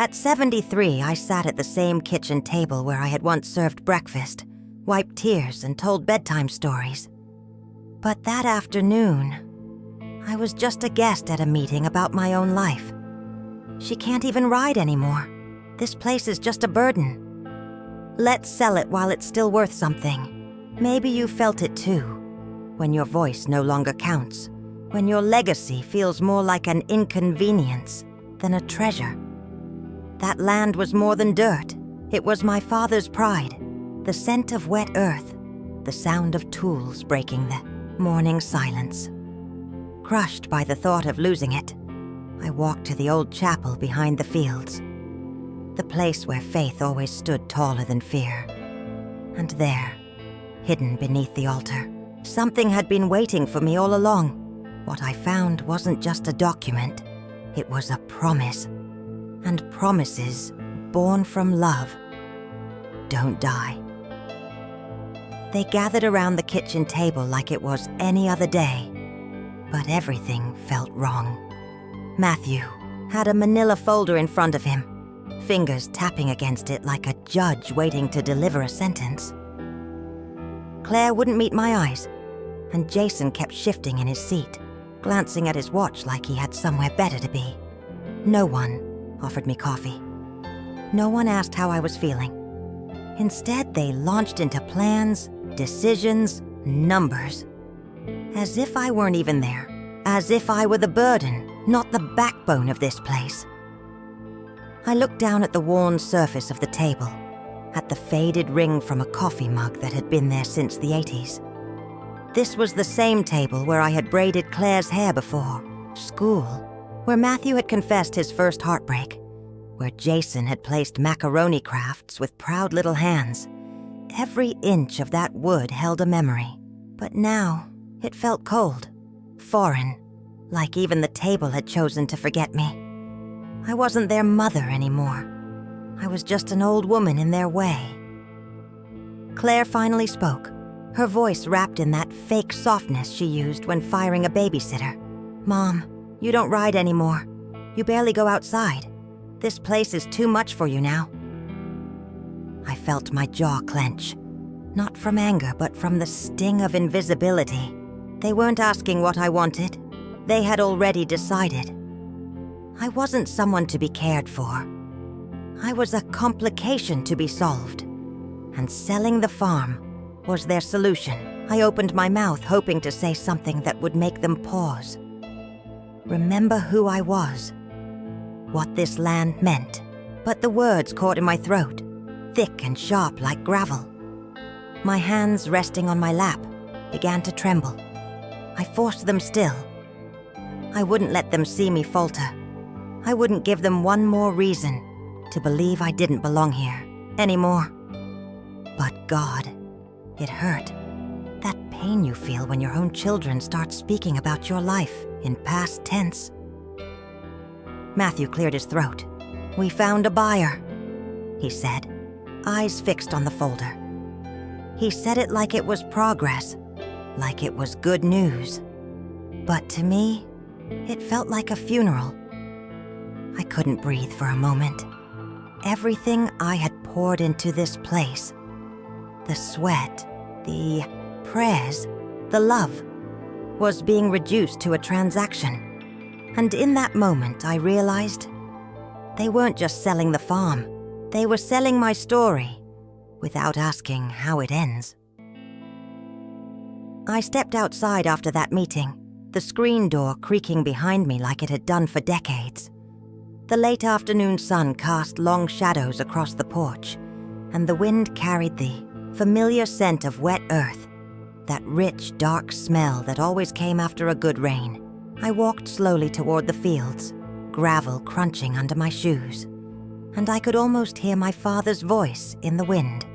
At 73, I sat at the same kitchen table where I had once served breakfast, wiped tears, and told bedtime stories. But that afternoon, I was just a guest at a meeting about my own life. She can't even ride anymore. This place is just a burden. Let's sell it while it's still worth something. Maybe you felt it too, when your voice no longer counts, when your legacy feels more like an inconvenience than a treasure. That land was more than dirt. It was my father's pride, the scent of wet earth, the sound of tools breaking the morning silence. Crushed by the thought of losing it, I walked to the old chapel behind the fields, the place where faith always stood taller than fear. And there, hidden beneath the altar, something had been waiting for me all along. What I found wasn't just a document, it was a promise. And promises, born from love, don't die. They gathered around the kitchen table like it was any other day, but everything felt wrong. Matthew had a manila folder in front of him, fingers tapping against it like a judge waiting to deliver a sentence. Claire wouldn't meet my eyes, and Jason kept shifting in his seat, glancing at his watch like he had somewhere better to be. No one offered me coffee. No one asked how I was feeling. Instead, they launched into plans, decisions, numbers. As if I weren't even there. As if I were the burden, not the backbone of this place. I looked down at the worn surface of the table, at the faded ring from a coffee mug that had been there since the 80s. This was the same table where I had braided Claire's hair before. School, where Matthew had confessed his first heartbreak, where Jason had placed macaroni crafts with proud little hands. Every inch of that wood held a memory, but now it felt cold, foreign, like even the table had chosen to forget me. I wasn't their mother anymore. I was just an old woman in their way. Claire finally spoke, her voice wrapped in that fake softness she used when firing a babysitter. "Mom, you don't ride anymore. You barely go outside. This place is too much for you now." I felt my jaw clench, not from anger, but from the sting of invisibility. They weren't asking what I wanted. They had already decided. I wasn't someone to be cared for. I was a complication to be solved. And selling the farm was their solution. I opened my mouth, hoping to say something that would make them pause. Remember who I was, what this land meant, but the words caught in my throat, thick and sharp like gravel. My hands resting on my lap began to tremble. I forced them still. I wouldn't let them see me falter. I wouldn't give them one more reason to believe I didn't belong here anymore. But God, it hurt. That pain you feel when your own children start speaking about your life in past tense. Matthew cleared his throat. "We found a buyer," he said, eyes fixed on the folder. He said it like it was progress, like it was good news. But to me, it felt like a funeral. I couldn't breathe for a moment. Everything I had poured into this place, the sweat, the prayers, the love, was being reduced to a transaction. And in that moment, I realized they weren't just selling the farm. They were selling my story without asking how it ends. I stepped outside after that meeting, the screen door creaking behind me like it had done for decades. The late afternoon sun cast long shadows across the porch, and the wind carried the familiar scent of wet earth, that rich, dark smell that always came after a good rain. I walked slowly toward the fields, gravel crunching under my shoes, and I could almost hear my father's voice in the wind.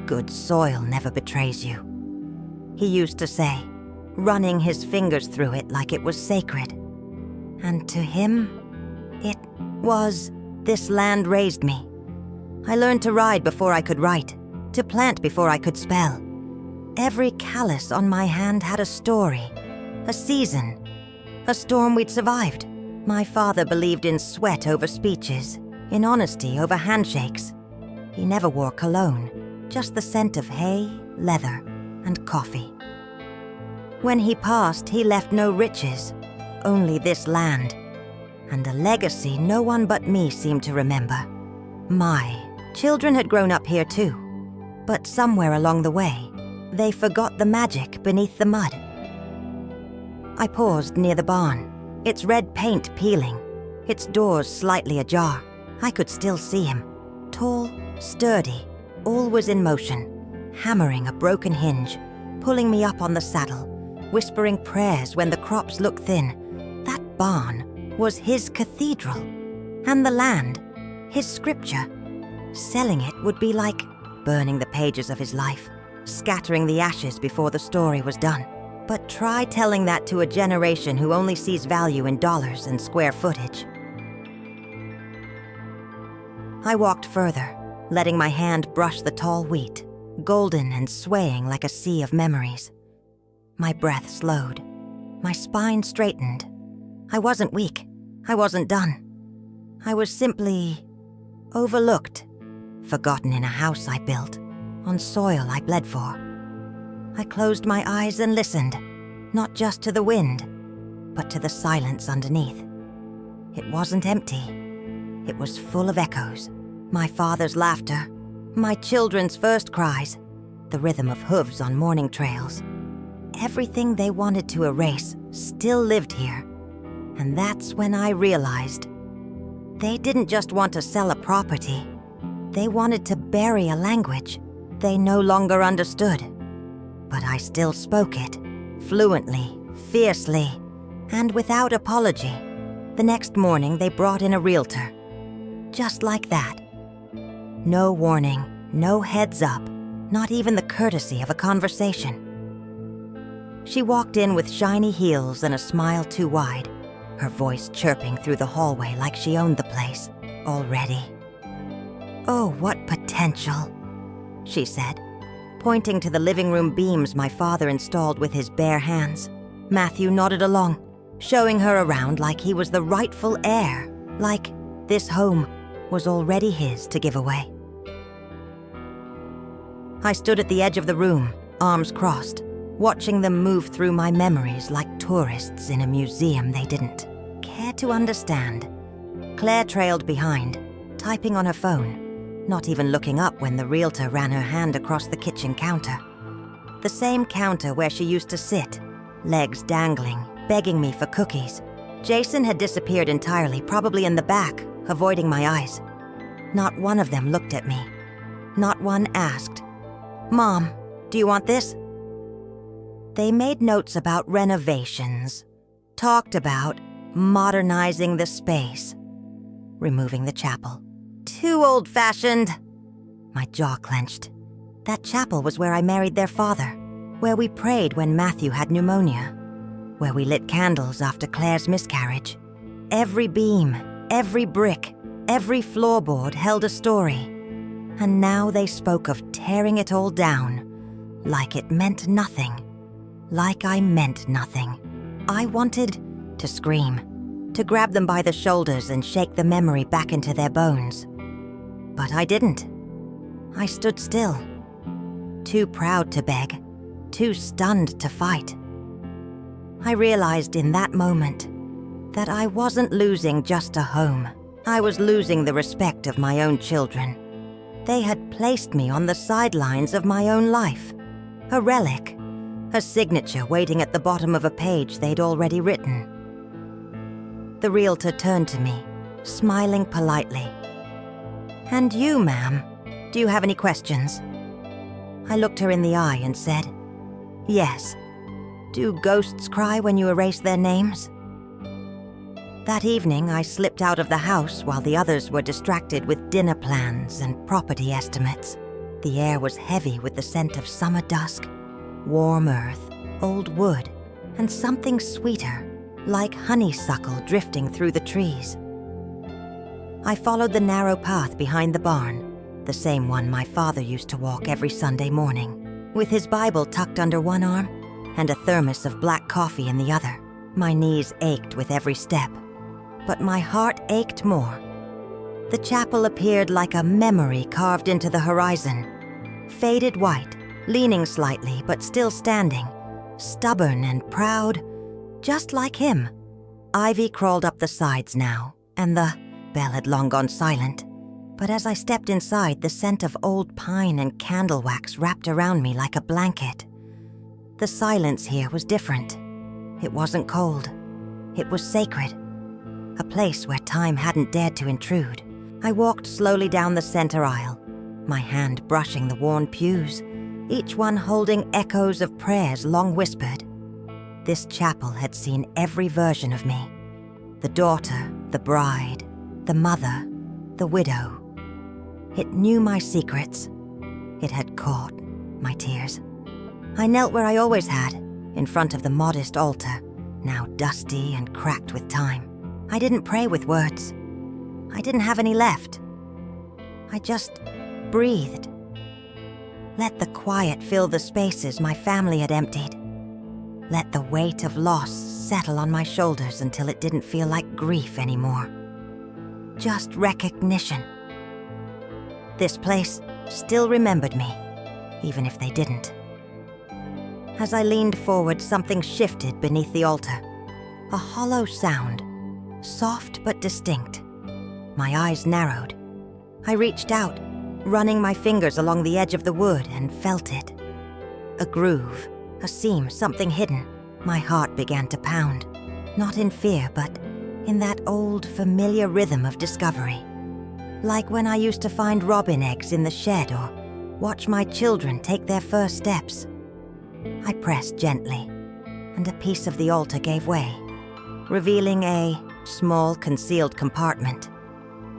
"Good soil never betrays you," he used to say, running his fingers through it like it was sacred. And to him, it was, this land raised me. I learned to ride before I could write, to plant before I could spell. Every callus on my hand had a story, a season, a storm we'd survived. My father believed in sweat over speeches, in honesty over handshakes. He never wore cologne, just the scent of hay, leather, and coffee. When he passed, he left no riches, only this land, and a legacy no one but me seemed to remember. My children had grown up here too, but somewhere along the way, they forgot the magic beneath the mud. I paused near the barn, its red paint peeling, its doors slightly ajar. I could still see him, tall, sturdy, always in motion, hammering a broken hinge, pulling me up on the saddle, whispering prayers when the crops looked thin. That barn was his cathedral, and the land, his scripture. Selling it would be like burning the pages of his life, scattering the ashes before the story was done. But try telling that to a generation who only sees value in dollars and square footage. I walked further, letting my hand brush the tall wheat, golden and swaying like a sea of memories. My breath slowed. My spine straightened. I wasn't weak. I wasn't done. I was simply overlooked, forgotten in a house I built, on soil I bled for. I closed my eyes and listened, not just to the wind, but to the silence underneath. It wasn't empty. It was full of echoes. My father's laughter, my children's first cries, the rhythm of hooves on morning trails. Everything they wanted to erase still lived here. And that's when I realized they didn't just want to sell a property. They wanted to bury a language they no longer understood. But I still spoke it, fluently, fiercely, and without apology. The next morning, they brought in a realtor. Just like that. No warning, no heads up, not even the courtesy of a conversation. She walked in with shiny heels and a smile too wide, her voice chirping through the hallway like she owned the place already. "Oh, what potential," she said, pointing to the living room beams my father installed with his bare hands. Matthew nodded along, showing her around like he was the rightful heir, like this home was already his to give away. I stood at the edge of the room, arms crossed, watching them move through my memories like tourists in a museum they didn't care to understand. Claire trailed behind, typing on her phone, not even looking up when the realtor ran her hand across the kitchen counter. The same counter where she used to sit, legs dangling, begging me for cookies. Jason had disappeared entirely, probably in the back, avoiding my eyes. Not one of them looked at me. Not one asked, "Mom, do you want this?" They made notes about renovations, talked about modernizing the space, removing the chapel. Too old-fashioned. My jaw clenched. That chapel was where I married their father, where we prayed when Matthew had pneumonia, where we lit candles after Claire's miscarriage. Every beam, every brick, every floorboard held a story. And now they spoke of tearing it all down, like it meant nothing, like I meant nothing. I wanted to scream, to grab them by the shoulders and shake the memory back into their bones. But I didn't. I stood still, too proud to beg, too stunned to fight. I realized in that moment that I wasn't losing just a home. I was losing the respect of my own children. They had placed me on the sidelines of my own life, a relic, a signature waiting at the bottom of a page they'd already written. The realtor turned to me, smiling politely. "And you, ma'am, do you have any questions?" I looked her in the eye and said, "Yes. Do ghosts cry when you erase their names?" That evening, I slipped out of the house while the others were distracted with dinner plans and property estimates. The air was heavy with the scent of summer dusk, warm earth, old wood, and something sweeter, like honeysuckle drifting through the trees. I followed the narrow path behind the barn, the same one my father used to walk every Sunday morning, with his Bible tucked under one arm and a thermos of black coffee in the other. My knees ached with every step, but my heart ached more. The chapel appeared like a memory carved into the horizon. Faded white, leaning slightly but still standing, stubborn and proud, just like him. Ivy crawled up the sides now, and the bell had long gone silent. But as I stepped inside, the scent of old pine and candle wax wrapped around me like a blanket. The silence here was different. It wasn't cold. It was sacred. A place where time hadn't dared to intrude. I walked slowly down the center aisle, my hand brushing the worn pews, each one holding echoes of prayers long whispered. This chapel had seen every version of me. The daughter, the bride, the mother, the widow. It knew my secrets. It had caught my tears. I knelt where I always had, in front of the modest altar, now dusty and cracked with time. I didn't pray with words. I didn't have any left. I just breathed. Let the quiet fill the spaces my family had emptied. Let the weight of loss settle on my shoulders until it didn't feel like grief anymore. Just recognition. This place still remembered me, even if they didn't. As I leaned forward, something shifted beneath the altar. A hollow sound, soft but distinct. My eyes narrowed. I reached out, running my fingers along the edge of the wood, and felt it. A groove, a seam, something hidden. My heart began to pound, not in fear, but in that old, familiar rhythm of discovery. Like when I used to find robin eggs in the shed or watch my children take their first steps. I pressed gently, and a piece of the altar gave way, revealing a small, concealed compartment.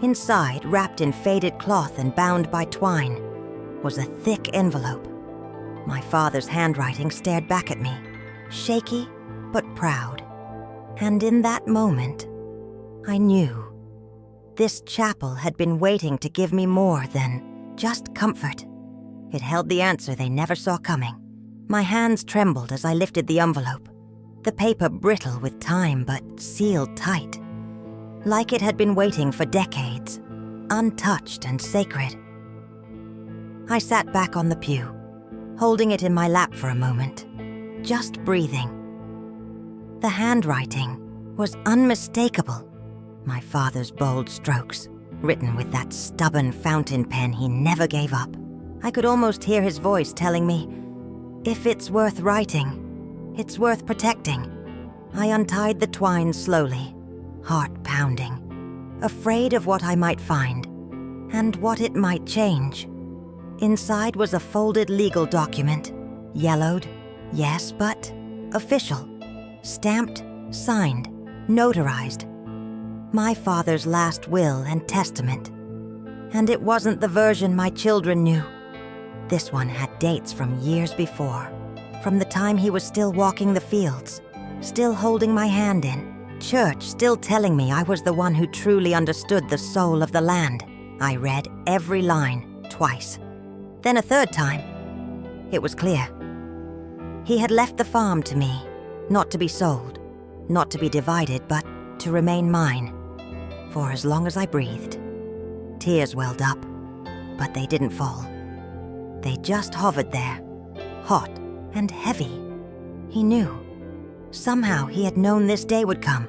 Inside, wrapped in faded cloth and bound by twine, was a thick envelope. My father's handwriting stared back at me, shaky but proud. And in that moment, I knew this chapel had been waiting to give me more than just comfort. It held the answer they never saw coming. My hands trembled as I lifted the envelope, the paper brittle with time but sealed tight. Like it had been waiting for decades, untouched and sacred. I sat back on the pew, holding it in my lap for a moment, just breathing. The handwriting was unmistakable. My father's bold strokes, written with that stubborn fountain pen he never gave up. I could almost hear his voice telling me, if it's worth writing, it's worth protecting. I untied the twine slowly, heart pounding, afraid of what I might find, and what it might change. Inside was a folded legal document, yellowed, yes, but official, stamped, signed, notarized. My father's last will and testament. And it wasn't the version my children knew. This one had dates from years before, from the time he was still walking the fields, still holding my hand in, church still telling me I was the one who truly understood the soul of the land. I read every line twice. Then a third time. It was clear. He had left the farm to me, not to be sold, not to be divided, but to remain mine, for as long as I breathed. Tears welled up, but they didn't fall. They just hovered there, hot and heavy. He knew. Somehow he had known this day would come,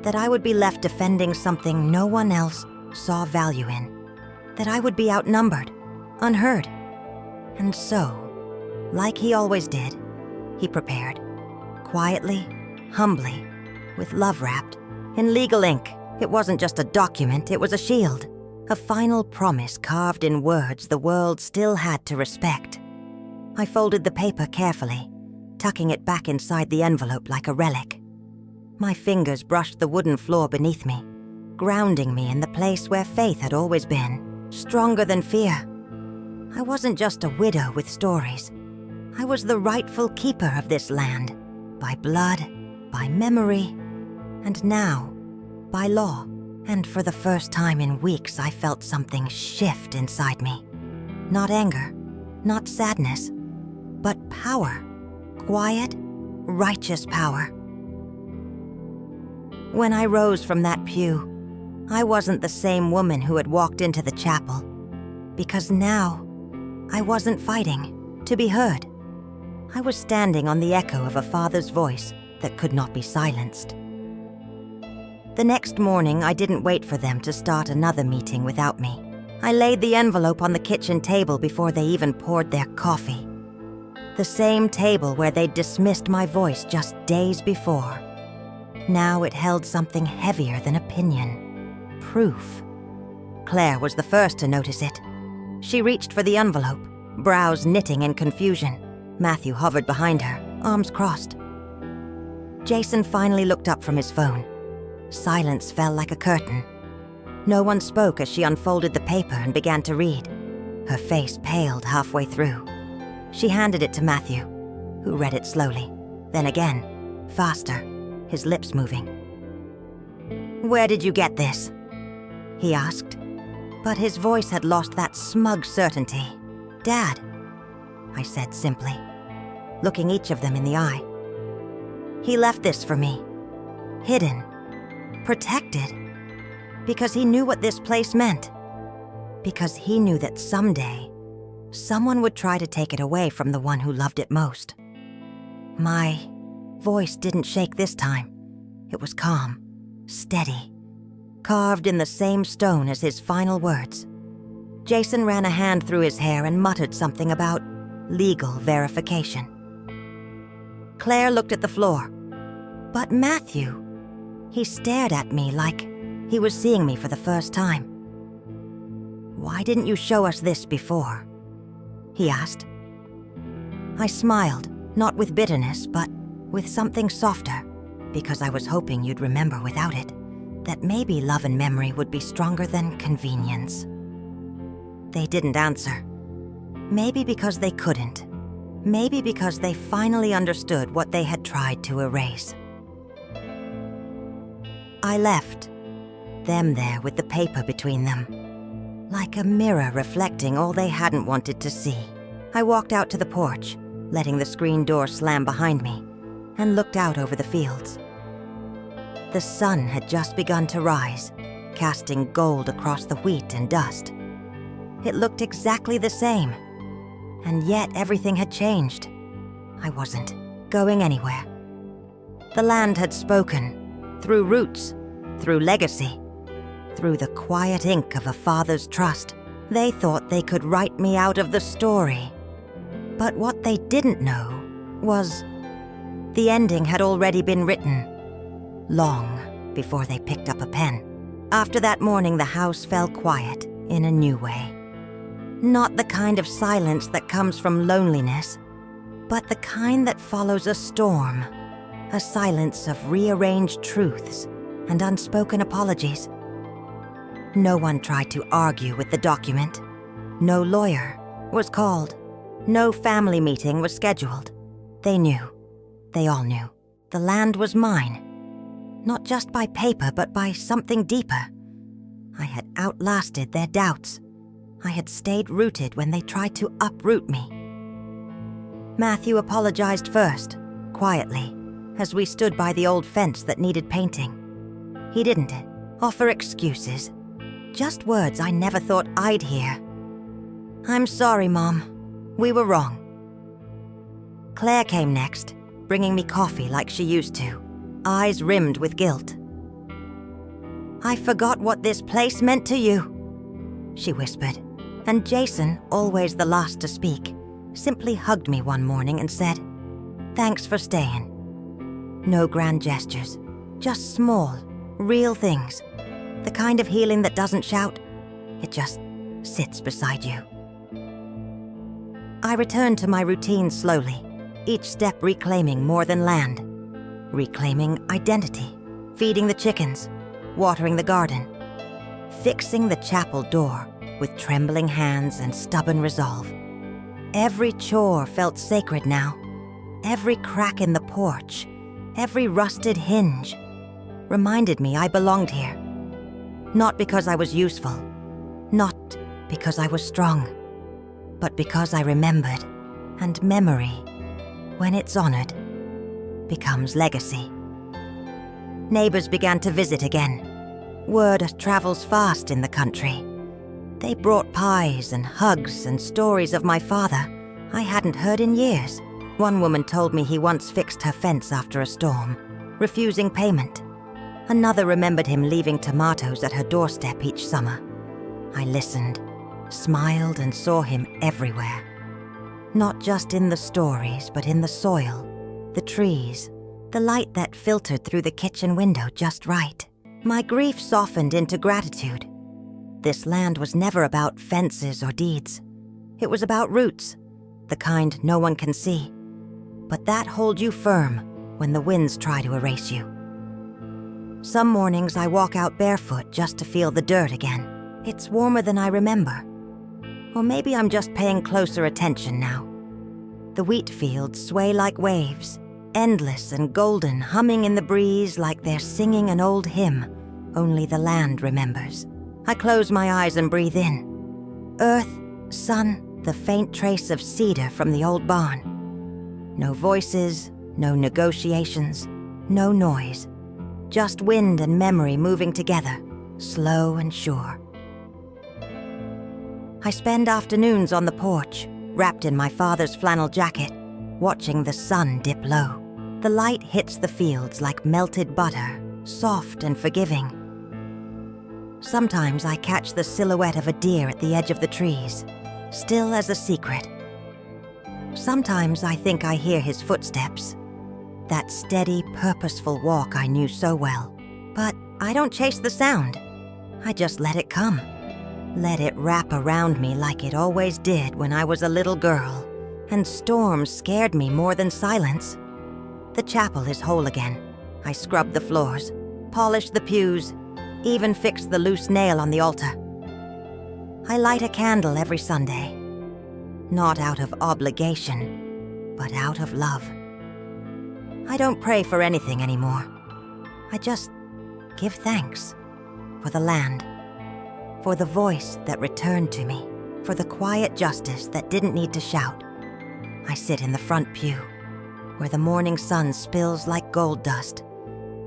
that I would be left defending something no one else saw value in, that I would be outnumbered, unheard. And so, like he always did, he prepared, quietly, humbly, with love wrapped, in legal ink. It wasn't just a document, it was a shield, a final promise carved in words the world still had to respect. I folded the paper carefully, tucking it back inside the envelope like a relic. My fingers brushed the wooden floor beneath me, grounding me in the place where faith had always been, stronger than fear. I wasn't just a widow with stories. I was the rightful keeper of this land, by blood, by memory, and now, by law. And for the first time in weeks, I felt something shift inside me. Not anger, not sadness, but power. Quiet, righteous power. When I rose from that pew, I wasn't the same woman who had walked into the chapel, because now I wasn't fighting to be heard. I was standing on the echo of a father's voice that could not be silenced. The next morning, I didn't wait for them to start another meeting without me. I laid the envelope on the kitchen table before they even poured their coffee. The same table where they'd dismissed my voice just days before. Now it held something heavier than opinion. Proof. Claire was the first to notice it. She reached for the envelope, brows knitting in confusion. Matthew hovered behind her, arms crossed. Jason finally looked up from his phone. Silence fell like a curtain. No one spoke as she unfolded the paper and began to read. Her face paled halfway through. She handed it to Matthew, who read it slowly, then again, faster, his lips moving. "Where did you get this?" he asked, but his voice had lost that smug certainty. "Dad," I said simply, looking each of them in the eye. "He left this for me, hidden, protected, because he knew what this place meant, because he knew that someday, someone would try to take it away from the one who loved it most." My voice didn't shake this time. It was calm, steady, carved in the same stone as his final words. Jason ran a hand through his hair and muttered something about legal verification. Claire looked at the floor. But Matthew, he stared at me like he was seeing me for the first time. "Why didn't you show us this before?" he asked. I smiled, not with bitterness, but with something softer, because I was hoping you'd remember without it, that maybe love and memory would be stronger than convenience. They didn't answer. Maybe because they couldn't. Maybe because they finally understood what they had tried to erase. I left, them there with the paper between them, like a mirror reflecting all they hadn't wanted to see. I walked out to the porch, letting the screen door slam behind me, and looked out over the fields. The sun had just begun to rise, casting gold across the wheat and dust. It looked exactly the same, and yet everything had changed. I wasn't going anywhere. The land had spoken, through roots, through legacy, through the quiet ink of a father's trust. They thought they could write me out of the story. But what they didn't know was the ending had already been written, long before they picked up a pen. After that morning, the house fell quiet in a new way. Not the kind of silence that comes from loneliness, but the kind that follows a storm, a silence of rearranged truths and unspoken apologies. No one tried to argue with the document. No lawyer was called. No family meeting was scheduled. They knew. They all knew. The land was mine. Not just by paper, but by something deeper. I had outlasted their doubts. I had stayed rooted when they tried to uproot me. Matthew apologized first, quietly, as we stood by the old fence that needed painting. He didn't offer excuses, just words I never thought I'd hear. "I'm sorry, Mom. We were wrong." Claire came next, bringing me coffee like she used to, eyes rimmed with guilt. "I forgot what this place meant to you," she whispered, and Jason, always the last to speak, simply hugged me one morning and said, "Thanks for staying." No grand gestures, just small, real things. The kind of healing that doesn't shout, it just sits beside you. I returned to my routine slowly, each step reclaiming more than land. Reclaiming identity, feeding the chickens, watering the garden, fixing the chapel door with trembling hands and stubborn resolve. Every chore felt sacred now. Every crack in the porch, every rusted hinge, reminded me I belonged here. Not because I was useful, not because I was strong, but because I remembered, and memory, when it's honored, becomes legacy. Neighbors began to visit again. Word travels fast in the country. They brought pies and hugs and stories of my father I hadn't heard in years. One woman told me he once fixed her fence after a storm, refusing payment. Another remembered him leaving tomatoes at her doorstep each summer. I listened, smiled, and saw him everywhere. Not just in the stories, but in the soil, the trees, the light that filtered through the kitchen window just right. My grief softened into gratitude. This land was never about fences or deeds. It was about roots, the kind no one can see, but that hold you firm when the winds try to erase you. Some mornings I walk out barefoot just to feel the dirt again. It's warmer than I remember. Or maybe I'm just paying closer attention now. The wheat fields sway like waves, endless and golden, humming in the breeze like they're singing an old hymn only the land remembers. I close my eyes and breathe in. Earth, sun, the faint trace of cedar from the old barn. No voices, no negotiations, no noise. Just wind and memory moving together, slow and sure. I spend afternoons on the porch, wrapped in my father's flannel jacket, watching the sun dip low. The light hits the fields like melted butter, soft and forgiving. Sometimes I catch the silhouette of a deer at the edge of the trees, still as a secret. Sometimes I think I hear his footsteps, that steady, purposeful walk I knew so well. But I don't chase the sound. I just let it come. Let it wrap around me like it always did when I was a little girl, and storms scared me more than silence. The chapel is whole again. I scrub the floors, polish the pews, even fix the loose nail on the altar. I light a candle every Sunday, not out of obligation, but out of love. I don't pray for anything anymore. I just give thanks for the land, for the voice that returned to me, for the quiet justice that didn't need to shout. I sit in the front pew, where the morning sun spills like gold dust,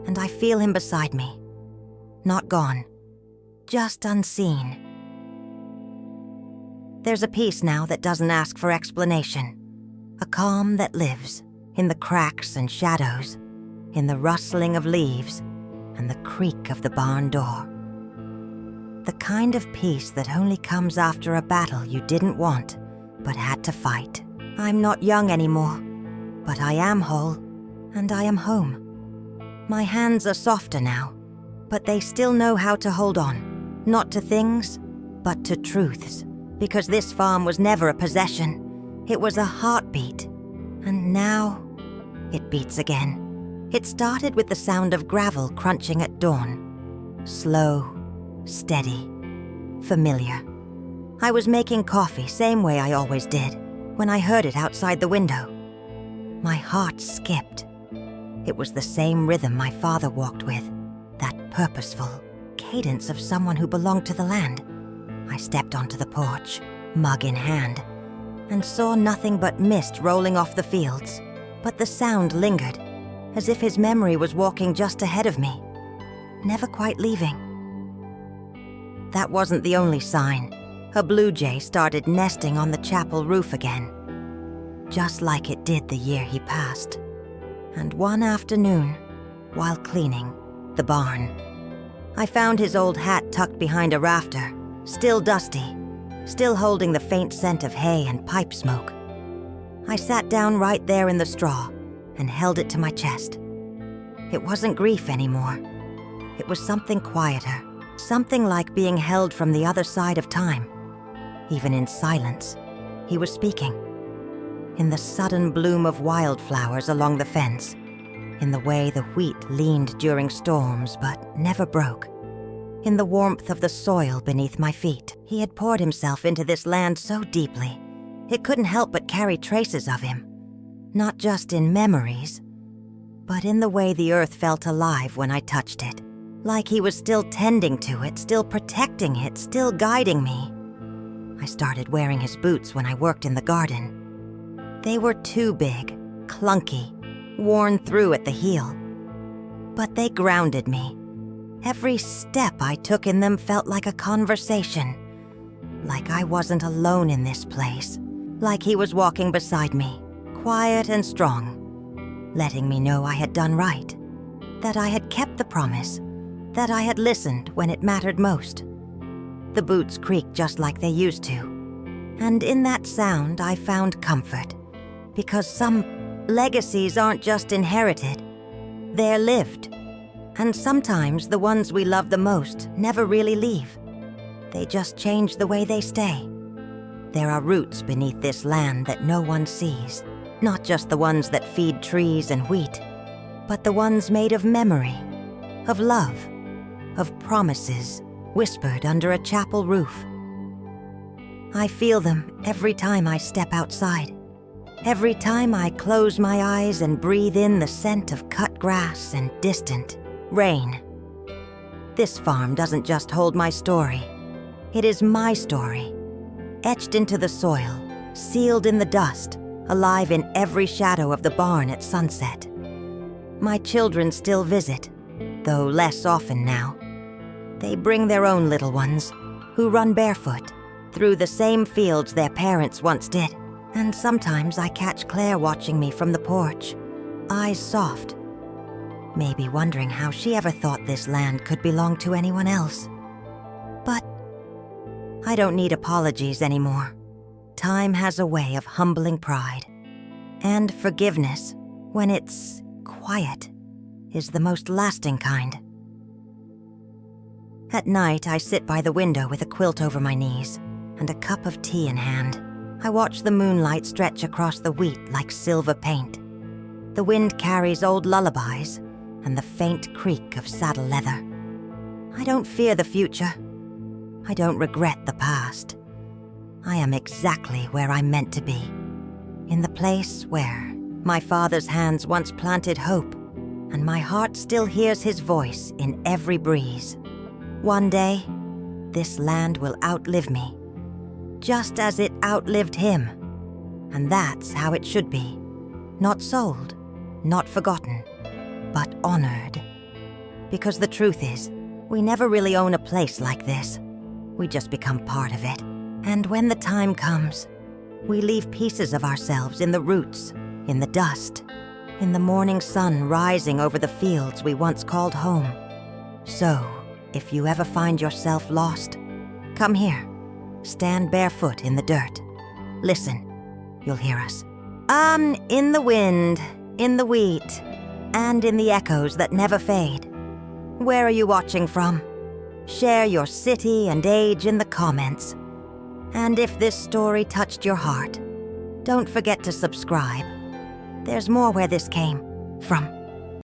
and I feel him beside me. Not gone, just unseen. There's a peace now that doesn't ask for explanation, a calm that lives in the cracks and shadows, in the rustling of leaves and the creak of the barn door. The kind of peace that only comes after a battle you didn't want, but had to fight. I'm not young anymore, but I am whole, and I am home. My hands are softer now, but they still know how to hold on, not to things, but to truths, because this farm was never a possession. It was a heartbeat, and now it beats again. It started with the sound of gravel crunching at dawn. Slow, steady, familiar. I was making coffee same way I always did when I heard it outside the window. My heart skipped. It was the same rhythm my father walked with, that purposeful cadence of someone who belonged to the land. I stepped onto the porch, mug in hand, and saw nothing but mist rolling off the fields. But the sound lingered, as if his memory was walking just ahead of me, never quite leaving. That wasn't the only sign. A blue jay started nesting on the chapel roof again, just like it did the year he passed. And one afternoon, while cleaning the barn, I found his old hat tucked behind a rafter, still dusty, still holding the faint scent of hay and pipe smoke. I sat down right there in the straw and held it to my chest. It wasn't grief anymore. It was something quieter, something like being held from the other side of time. Even in silence, he was speaking. In the sudden bloom of wildflowers along the fence, in the way the wheat leaned during storms but never broke, in the warmth of the soil beneath my feet. He had poured himself into this land so deeply, it couldn't help but carry traces of him, not just in memories, but in the way the earth felt alive when I touched it, like he was still tending to it, still protecting it, still guiding me. I started wearing his boots when I worked in the garden. They were too big, clunky, worn through at the heel. But they grounded me, Every step I took in them felt like a conversation. Like I wasn't alone in this place. Like he was walking beside me, quiet and strong, letting me know I had done right, that I had kept the promise, that I had listened when it mattered most. The boots creaked just like they used to, and in that sound I found comfort, because some legacies aren't just inherited, they're lived. And sometimes the ones we love the most never really leave. They just change the way they stay. There are roots beneath this land that no one sees, not just the ones that feed trees and wheat, but the ones made of memory, of love, of promises whispered under a chapel roof. I feel them every time I step outside, every time I close my eyes and breathe in the scent of cut grass and distant rain. This farm doesn't just hold my story. It is my story, etched into the soil, sealed in the dust, alive in every shadow of the barn at sunset. My children still visit, though less often now. They bring their own little ones, who run barefoot, through the same fields their parents once did. And sometimes I catch Claire watching me from the porch, eyes soft, maybe wondering how she ever thought this land could belong to anyone else. But I don't need apologies anymore. Time has a way of humbling pride. And forgiveness, when it's quiet, is the most lasting kind. At night, I sit by the window with a quilt over my knees and a cup of tea in hand. I watch the moonlight stretch across the wheat like silver paint. The wind carries old lullabies and the faint creak of saddle leather. I don't fear the future. I don't regret the past. I am exactly where I'm meant to be, in the place where my father's hands once planted hope, and my heart still hears his voice in every breeze. One day, this land will outlive me, just as it outlived him. And that's how it should be. Not sold, not forgotten, but honored. Because the truth is, we never really own a place like this. We just become part of it. And when the time comes, we leave pieces of ourselves in the roots, in the dust, in the morning sun rising over the fields we once called home. So, if you ever find yourself lost, come here. Stand barefoot in the dirt. Listen, you'll hear us. In the wind, in the wheat, and in the echoes that never fade. Where are you watching from? Share your city and age in the comments. And if this story touched your heart, don't forget to subscribe. There's more where this came from.